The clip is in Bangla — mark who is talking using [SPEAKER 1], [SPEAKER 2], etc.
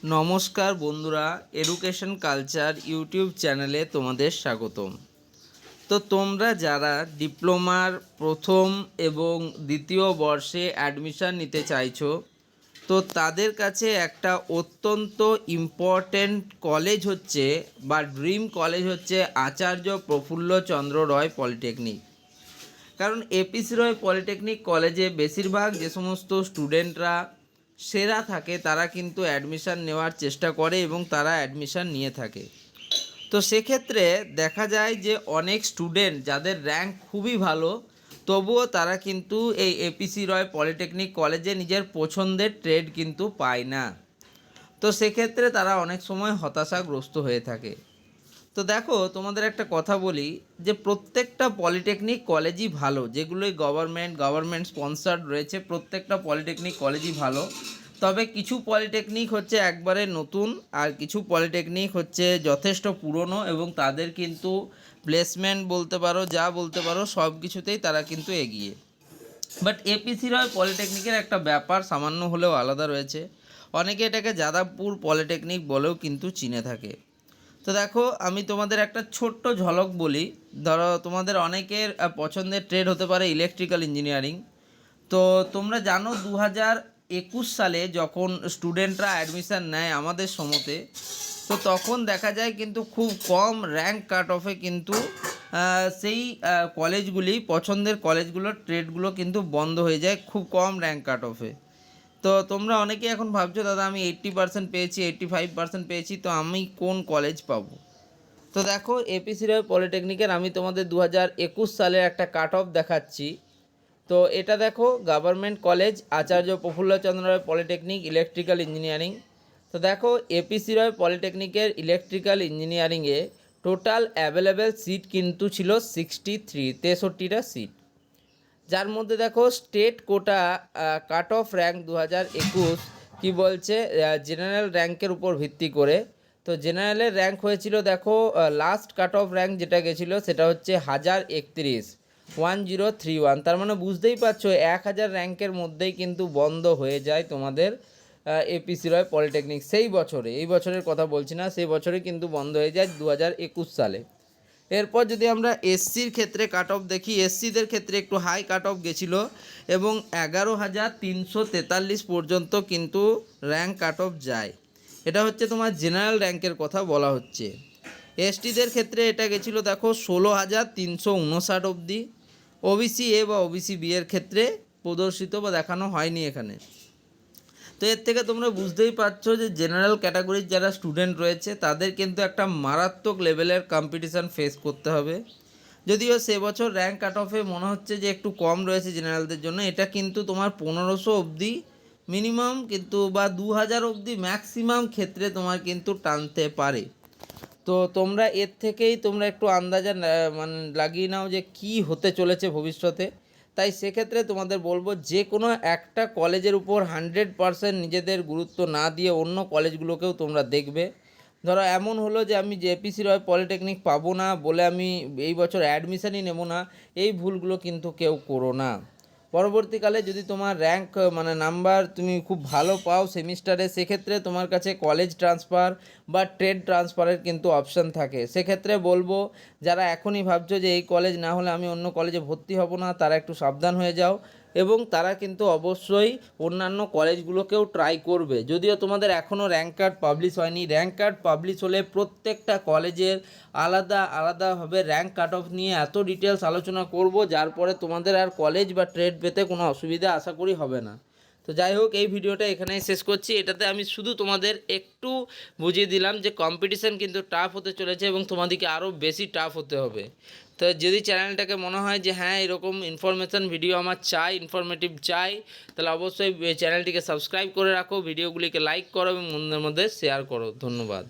[SPEAKER 1] নমস্কার বন্ধুরা, এডুকেশন কালচার ইউটিউব চ্যানেলে তোমাদের স্বাগতম। তো তোমরা যারা ডিপ্লোমার প্রথম এবং দ্বিতীয় বর্ষে অ্যাডমিশান নিতে চাইছো, তো তাদের কাছে একটা অত্যন্ত ইম্পর্ট্যান্ট কলেজ হচ্ছে বা ড্রিম কলেজ হচ্ছে আচার্য প্রফুল্লচন্দ্র রয় পলিটেকনিক। কারণ এপিসি রয় পলিটেকনিক কলেজে বেশিরভাগ যে সমস্ত স্টুডেন্টরা সেরা থাকে তারা কিন্তু অ্যাডমিশান নেওয়ার চেষ্টা করে এবং তারা অ্যাডমিশান নিয়ে থাকে। তো সেক্ষেত্রে দেখা যায় যে অনেক স্টুডেন্ট যাদের র্যাঙ্ক খুবই ভালো, তবুও তারা কিন্তু এই এপিসি রয় পলিটেকনিক কলেজে নিজের পছন্দের ট্রেড কিন্তু পায় না। তো সেক্ষেত্রে তারা অনেক সময় হতাশাগ্রস্ত হয়ে থাকে। তো দেখো, তোমাদের একটা কথা বলি যে প্রত্যেকটা পলিটেকনিক কলেজই ভালো, যেগুলোই গভর্নমেন্ট স্পন্সার্ড রয়েছে প্রত্যেকটা পলিটেকনিক কলেজই ভালো। তবে কিছু পলিটেকনিক হচ্ছে একবারে নতুন, আর কিছু পলিটেকনিক হচ্ছে যথেষ্ট পুরনো এবং তাদের কিন্তু প্লেসমেন্ট বলতে পারো, যা বলতে পারো, সব কিছুতেই তারা কিন্তু এগিয়ে। বাট এপিসি রয় পলিটেকনিকের একটা ব্যাপার সামান্য হলেও আলাদা রয়েছে। অনেকে এটাকে যাদবপুর পলিটেকনিক বলেও কিন্তু চিনে থাকে। তো দেখো, আমি তোমাদের একটা ছোট্ট ঝলক বলি। ধরো, তোমাদের অনেকের পছন্দের ট্রেড হতে পারে ইলেকট্রিক্যাল ইঞ্জিনিয়ারিং। তো তোমরা জানো 2021 সালে যখন স্টুডেন্টরা অ্যাডমিশান নেয় আমাদের সময়তে, তো তখন দেখা যায় কিন্তু খুব কম র্যাঙ্ক কাট অফে কিন্তু সেই কলেজগুলি, পছন্দের কলেজগুলোর ট্রেডগুলো কিন্তু বন্ধ হয়ে যায় খুব কম র্যাঙ্ক কাট অফে। তো তোমরা অনেকেই এখন ভাবছো, দাদা আমি 80% পেয়েছি, 85% পেয়েছি, তো আমি কোন কলেজ পাবো? তো দেখো, এপিসি রয় পলিটেকনিকের আমি তোমাদের 2021 সালের একটা কাট অফ দেখাচ্ছি। তো এটা দেখো, government college Acharya Prafulla Chandra Ray polytechnic electrical engineering. তো দেখো, এপিসি রয় পলিটেকনিকের ইলেকট্রিক্যাল ইঞ্জিনিয়ারিংয়ে টোটাল অ্যাভেলেবেল সিট কিন্তু ছিল 63টা সিট। যার মধ্যে দেখো state quota cut off rank 2021 কী বলছে, জেনারেল র্যাঙ্কের উপর ভিত্তি করে। তো জেনারেলের র্যাঙ্ক হয়েছিল, দেখো লাস্ট কাট অফ র্যাঙ্ক যেটা গেছিলো সেটা হচ্ছে 1031, তার মানে বুঝতেই পারছো 1000 র্যাঙ্কের মধ্যেই কিন্তু বন্ধ হয়ে যায় তোমাদের এপিসি রয় পলিটেকনিক সেই বছরে। এই বছরের কথা বলছি না, সেই বছরে কিন্তু বন্ধ হয়ে যায় 2021 সালে। এরপর যদি আমরা এসসির ক্ষেত্রে কাট অফ দেখি, এসসিদের ক্ষেত্রে একটু হাই কাট অফ গেছিলো এবং 11,343 পর্যন্ত কিন্তু র্যাঙ্ক কাট অফ যায়। এটা হচ্ছে তোমার জেনারেল র্যাঙ্কের কথা বলা হচ্ছে। এসটিদের ক্ষেত্রে এটা গেছিলো দেখো 16,359 অবধি। ওবিসি এ বা ওবিসি বি এর ক্ষেত্রে প্রদর্শিত বা দেখানো হয়নি এখানে। তো এর থেকে তোমরা বুঝতেই পারছো যে জেনারেল ক্যাটাগরির যারা স্টুডেন্ট রয়েছে তাদের কিন্তু একটা মারাত্মক লেভেলের কম্পিটিশান ফেস করতে হবে। যদিও সে বছর র্যাঙ্ক কাট অফে মনে হচ্ছে যে একটু কম রয়েছে জেনারেলদের জন্য, এটা কিন্তু তোমার 1500 অবধি মিনিমাম কিন্তু, বা 2000 অবধি ম্যাক্সিমাম ক্ষেত্রে তোমার কিন্তু টানতে পারে। তো তোমরা এর থেকেই তোমরা একটু আন্দাজা মানে লাগিয়ে নাও যে কি হতে চলেছে ভবিষ্যতে। তাই সেক্ষেত্রে তোমাদের বলবো, যে কোনো একটা কলেজের উপর 100% নিজেদের গুরুত্ব না দিয়ে অন্য কলেজগুলোকেও তোমরা দেখবে। ধরো এমন হলো যে আমি জেপিসি রয় পলিটেকনিক পাবো না বলে আমি এই বছর অ্যাডমিশানই নেব না, এই ভুলগুলো কিন্তু কেউ করো না। পরবর্তীকালে যদি তোমার র্যাঙ্ক মানে নাম্বার তুমি খুব ভালো পাও সেমিস্টারে, সেক্ষেত্রে তোমার কাছে কলেজ ট্রান্সফার বা ট্রেড ট্রান্সফারের কিন্তু অপশান থাকে। সেক্ষেত্রে বলবো, যারা এখনই ভাবছো যে এই কলেজ না হলে আমি অন্য কলেজে ভর্তি হব না, তারা একটু সাবধান হয়ে যাও এবং তারা কিন্তু অবশ্যই অন্যান্য কলেজগুলোকেও ট্রাই করবে। যদিও তোমাদের এখনও র্যাঙ্ক কার্ড পাবলিশ হয়নি, র্যাঙ্ক কার্ড পাবলিশ হলে প্রত্যেকটা কলেজের আলাদা আলাদাভাবে র্যাঙ্ক কাট অফ নিয়ে এত ডিটেলস আলোচনা করব, যার পরে তোমাদের আর কলেজ বা ট্রেড পেতে কোনো অসুবিধা আশা করি হবে না। তো যাই হোক, এই ভিডিওটা এখানেই শেষ করছি। এটাতে আমি শুধু তোমাদের একটু বুঝিয়ে দিলাম যে কম্পিটিশান কিন্তু টাফ হতে চলেছে এবং তোমাদেরকে আরও বেশি টাফ হতে হবে। তো যদি চ্যানেলটাকে মনে হয় যে হ্যাঁ এরকম ইনফরমেশান ভিডিও আমার চাই, ইনফরমেটিভ চাই, তাহলে অবশ্যই চ্যানেলটিকে সাবস্ক্রাইব করে রাখো, ভিডিওগুলিকে লাইক করো এবং বন্ধুদের মধ্যে শেয়ার করো। ধন্যবাদ।